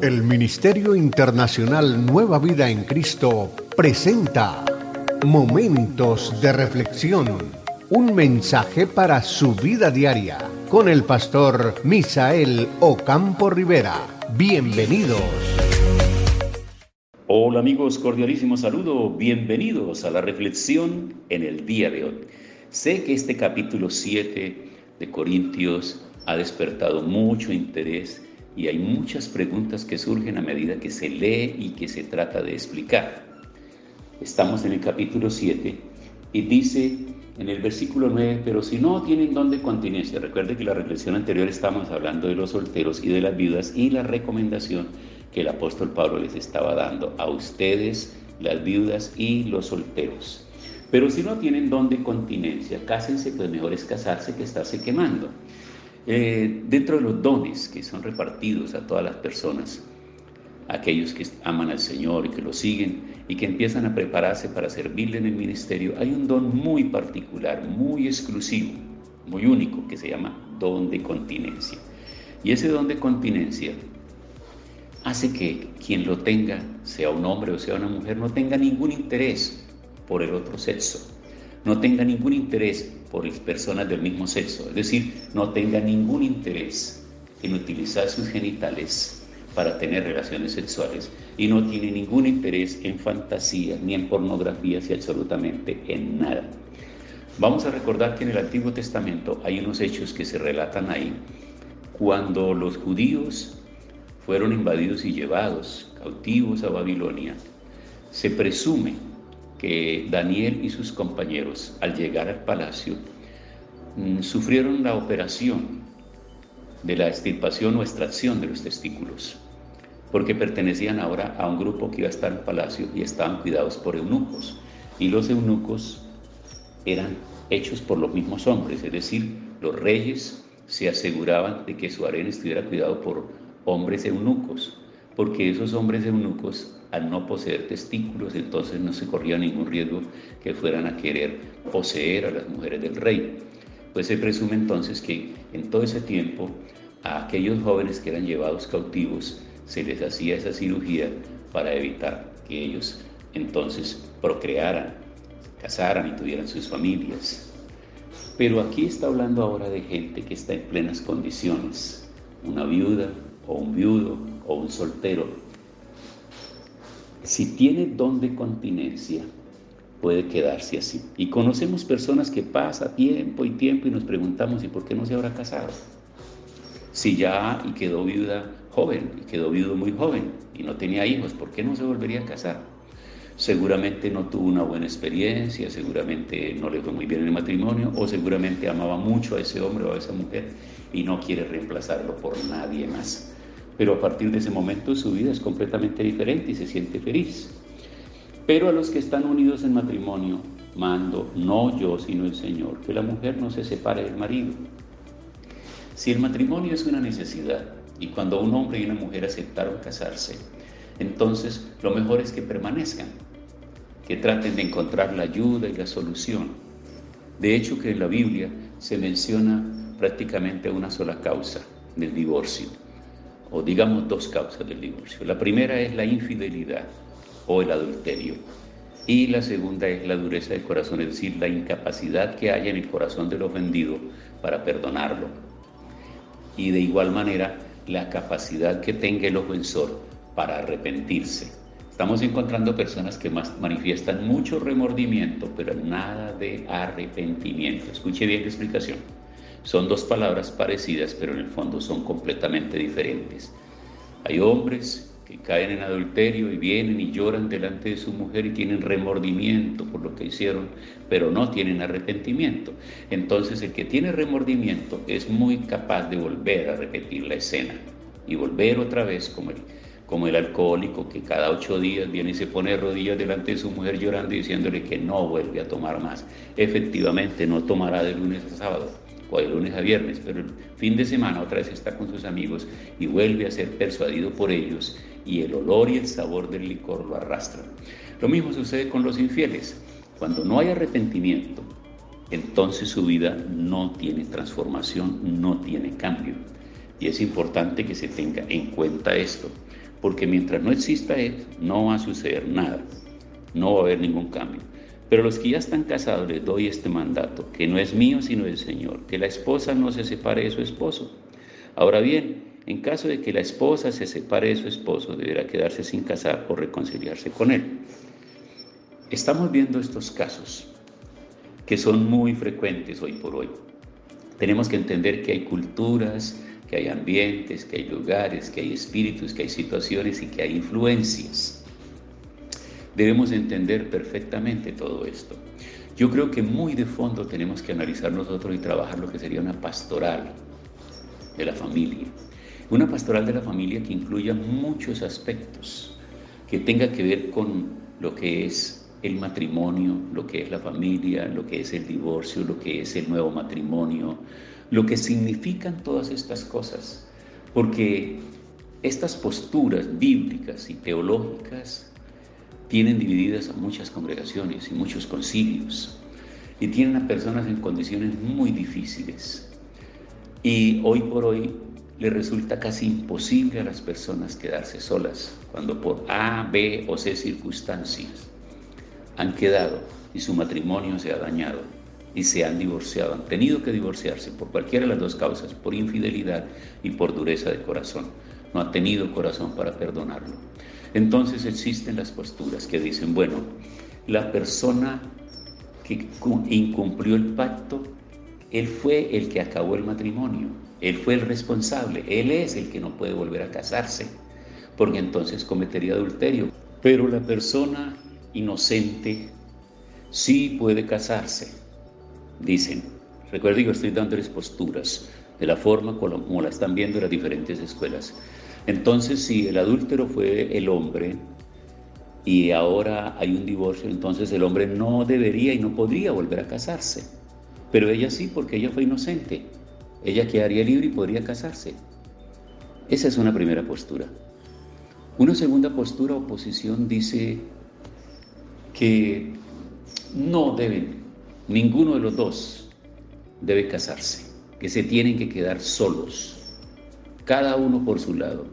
El Ministerio Internacional Nueva Vida en Cristo presenta Momentos de Reflexión, un mensaje para su vida diaria, con el pastor Misael Ocampo Rivera. Bienvenidos. Hola amigos, cordialísimo saludo, bienvenidos a la reflexión en el día de hoy. Sé que este capítulo 7 de Corintios ha despertado mucho interés y hay muchas preguntas que surgen a medida que se lee y que se trata de explicar. Estamos en el capítulo 7 y dice en el versículo 9, pero si no tienen don de continencia. Recuerde que en la reflexión anterior estábamos hablando de los solteros y de las viudas y la recomendación que el apóstol Pablo les estaba dando a ustedes, las viudas y los solteros. Pero si no tienen don de continencia, cásense, pues mejor es casarse que estarse quemando. Dentro de los dones que son repartidos a todas las personas, aquellos que aman al Señor y que lo siguen y que empiezan a prepararse para servirle en el ministerio, hay un don muy particular, muy exclusivo, muy único, que se llama don de continencia. Y ese don de continencia hace que quien lo tenga, sea un hombre o sea una mujer, no tenga ningún interés por el otro sexo, no tenga ningún interés por las personas del mismo sexo, es decir, no tenga ningún interés en utilizar sus genitales para tener relaciones sexuales y no tiene ningún interés en fantasía, ni en pornografía, ni absolutamente en nada. Vamos a recordar que en el Antiguo Testamento hay unos hechos que se relatan ahí, cuando los judíos fueron invadidos y llevados cautivos a Babilonia. Se presume que Daniel y sus compañeros, al llegar al palacio, sufrieron la operación de la extirpación o extracción de los testículos, porque pertenecían ahora a un grupo que iba a estar en el palacio y estaban cuidados por eunucos. Y los eunucos eran hechos por los mismos hombres, es decir, los reyes se aseguraban de que su harén estuviera cuidado por hombres eunucos, porque esos hombres eunucos, al no poseer testículos, entonces no se corría ningún riesgo que fueran a querer poseer a las mujeres del rey. Pues se presume entonces que en todo ese tiempo a aquellos jóvenes que eran llevados cautivos se les hacía esa cirugía para evitar que ellos entonces procrearan, se casaran y tuvieran sus familias. Pero aquí está hablando ahora de gente que está en plenas condiciones, una viuda o un viudo o un soltero. Si tiene don de continencia, puede quedarse así. Y conocemos personas que pasa tiempo y nos preguntamos, ¿y por qué no se habrá casado? Si ya y quedó viuda joven, y quedó viudo muy joven, y no tenía hijos, ¿por qué no se volvería a casar? Seguramente no tuvo una buena experiencia, seguramente no le fue muy bien en el matrimonio, o seguramente amaba mucho a ese hombre o a esa mujer y no quiere reemplazarlo por nadie más. Pero a partir de ese momento su vida es completamente diferente y se siente feliz. Pero a los que están unidos en matrimonio, mando, no yo, sino el Señor, que la mujer no se separe del marido. Si el matrimonio es una necesidad, y cuando un hombre y una mujer aceptaron casarse, entonces lo mejor es que permanezcan, que traten de encontrar la ayuda y la solución. De hecho, que en la Biblia se menciona prácticamente una sola causa del divorcio, o digamos dos causas del divorcio. La primera es la infidelidad o el adulterio, y la segunda es la dureza del corazón, es decir, la incapacidad que haya en el corazón del ofendido para perdonarlo, y de igual manera la capacidad que tenga el ofensor para arrepentirse. Estamos encontrando personas que manifiestan mucho remordimiento, pero nada de arrepentimiento. Escuche bien la explicación. Son dos palabras parecidas, pero en el fondo son completamente diferentes. Hay hombres que caen en adulterio y vienen y lloran delante de su mujer y tienen remordimiento por lo que hicieron, pero no tienen arrepentimiento. Entonces el que tiene remordimiento es muy capaz de volver a repetir la escena y volver otra vez como el alcohólico que cada 8 días viene y se pone de rodillas delante de su mujer llorando y diciéndole que no vuelve a tomar más. Efectivamente no tomará de lunes a sábado o de lunes a viernes, pero el fin de semana otra vez está con sus amigos y vuelve a ser persuadido por ellos y el olor y el sabor del licor lo arrastran. Lo mismo sucede con los infieles. Cuando no hay arrepentimiento, entonces su vida no tiene transformación, no tiene cambio. Y es importante que se tenga en cuenta esto, porque mientras no exista eso, no va a suceder nada, no va a haber ningún cambio. Pero los que ya están casados les doy este mandato, que no es mío sino del Señor, que la esposa no se separe de su esposo. Ahora bien, en caso de que la esposa se separe de su esposo, deberá quedarse sin casar o reconciliarse con él. Estamos viendo estos casos que son muy frecuentes hoy por hoy. Tenemos que entender que hay culturas, que hay ambientes, que hay lugares, que hay espíritus, que hay situaciones y que hay influencias. Debemos entender perfectamente todo esto. Yo creo que muy de fondo tenemos que analizar nosotros y trabajar lo que sería una pastoral de la familia. Una pastoral de la familia que incluya muchos aspectos, que tenga que ver con lo que es el matrimonio, lo que es la familia, lo que es el divorcio, lo que es el nuevo matrimonio, lo que significan todas estas cosas. Porque estas posturas bíblicas y teológicas tienen divididas a muchas congregaciones y muchos concilios y tienen a personas en condiciones muy difíciles. Y hoy por hoy le resulta casi imposible a las personas quedarse solas cuando por A, B o C circunstancias han quedado y su matrimonio se ha dañado y se han divorciado, han tenido que divorciarse por cualquiera de las dos causas, por infidelidad y por dureza de corazón. No ha tenido corazón para perdonarlo. Entonces existen las posturas que dicen, bueno, la persona que incumplió el pacto, él fue el que acabó el matrimonio, él fue el responsable, él es el que no puede volver a casarse, porque entonces cometería adulterio. Pero la persona inocente sí puede casarse, dicen. Recuerden que estoy dándoles posturas de la forma como la están viendo las diferentes escuelas. Entonces, si el adúltero fue el hombre y ahora hay un divorcio, entonces el hombre no debería y no podría volver a casarse. Pero ella sí, porque ella fue inocente. Ella quedaría libre y podría casarse. Esa es una primera postura. Una segunda postura o posición dice que no deben, ninguno de los dos debe casarse, que se tienen que quedar solos, cada uno por su lado,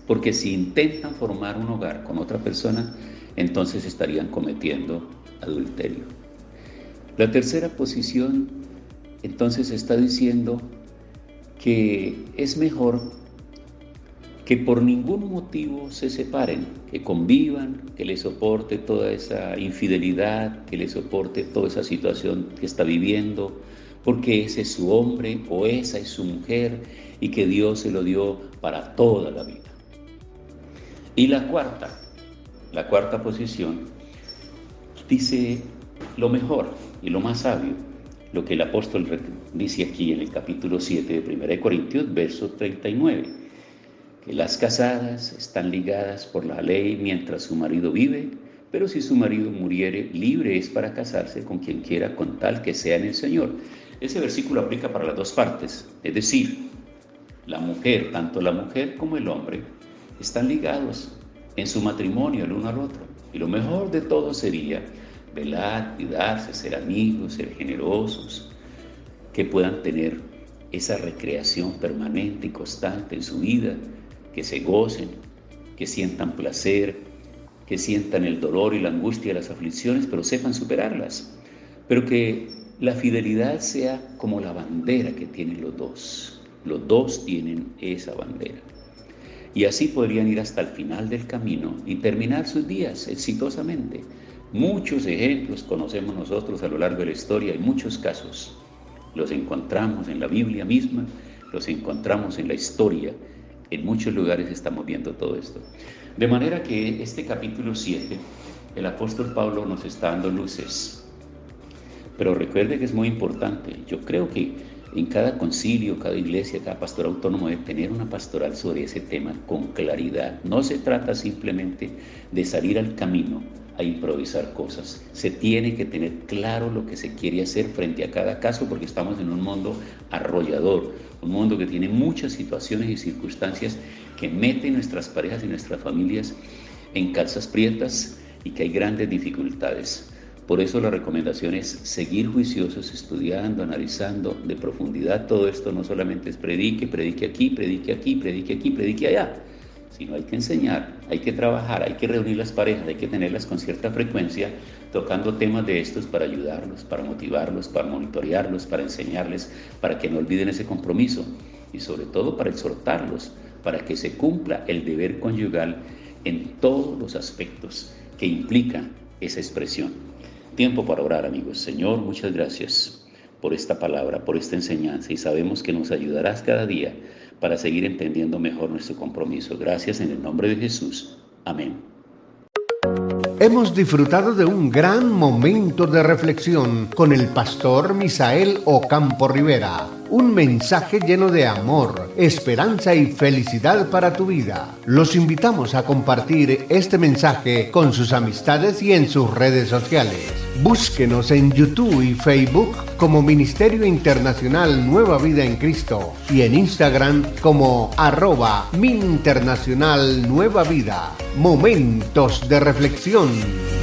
porque si intentan formar un hogar con otra persona, entonces estarían cometiendo adulterio. La tercera posición, entonces, está diciendo que es mejor que por ningún motivo se separen, que convivan, que le soporte toda esa infidelidad, que le soporte toda esa situación que está viviendo, porque ese es su hombre o esa es su mujer y que Dios se lo dio para toda la vida. Y la cuarta posición dice lo mejor y lo más sabio, lo que el apóstol dice aquí en el capítulo 7 de 1 Corintios, verso 39, que las casadas están ligadas por la ley mientras su marido vive, pero si su marido muriere, libre es para casarse con quien quiera, con tal que sea en el Señor. Ese versículo aplica para las dos partes, es decir, la mujer, tanto la mujer como el hombre, están ligados en su matrimonio el uno al otro. Y lo mejor de todo sería velar, cuidarse, ser amigos, ser generosos, que puedan tener esa recreación permanente y constante en su vida, que se gocen, que sientan placer, que sientan el dolor y la angustia de las aflicciones, pero sepan superarlas. Pero que la fidelidad sea como la bandera que tienen los dos. Los dos tienen esa bandera. Y así podrían ir hasta el final del camino y terminar sus días exitosamente. Muchos ejemplos conocemos nosotros a lo largo de la historia, hay muchos casos. Los encontramos en la Biblia misma, los encontramos en la historia. En muchos lugares estamos viendo todo esto. De manera que este capítulo 7, el apóstol Pablo nos está dando luces. Pero recuerde que es muy importante. Yo creo que en cada concilio, cada iglesia, cada pastor autónomo debe tener una pastoral sobre ese tema con claridad. No se trata simplemente de salir al camino a improvisar cosas. Se tiene que tener claro lo que se quiere hacer frente a cada caso, porque estamos en un mundo arrollador, un mundo que tiene muchas situaciones y circunstancias que meten nuestras parejas y nuestras familias en calzas prietas y que hay grandes dificultades. Por eso la recomendación es seguir juiciosos, estudiando, analizando de profundidad todo esto. No solamente es predique aquí, predique allá, sino hay que enseñar, hay que trabajar, hay que reunir las parejas, hay que tenerlas con cierta frecuencia, tocando temas de estos para ayudarlos, para motivarlos, para monitorearlos, para enseñarles, para que no olviden ese compromiso y sobre todo para exhortarlos, para que se cumpla el deber conyugal en todos los aspectos que implica esa expresión. Tiempo para orar, amigos. Señor, muchas gracias por esta palabra, por esta enseñanza, y sabemos que nos ayudarás cada día para seguir entendiendo mejor nuestro compromiso. Gracias en el nombre de Jesús. Amén. Hemos disfrutado de un gran momento de reflexión con el pastor Misael Ocampo Rivera. Un mensaje lleno de amor, esperanza y felicidad para tu vida. Los invitamos a compartir este mensaje con sus amistades y en sus redes sociales. Búsquenos en YouTube y Facebook como Ministerio Internacional Nueva Vida en Cristo y en Instagram como @MinInternacional Nueva Vida. Momentos de reflexión.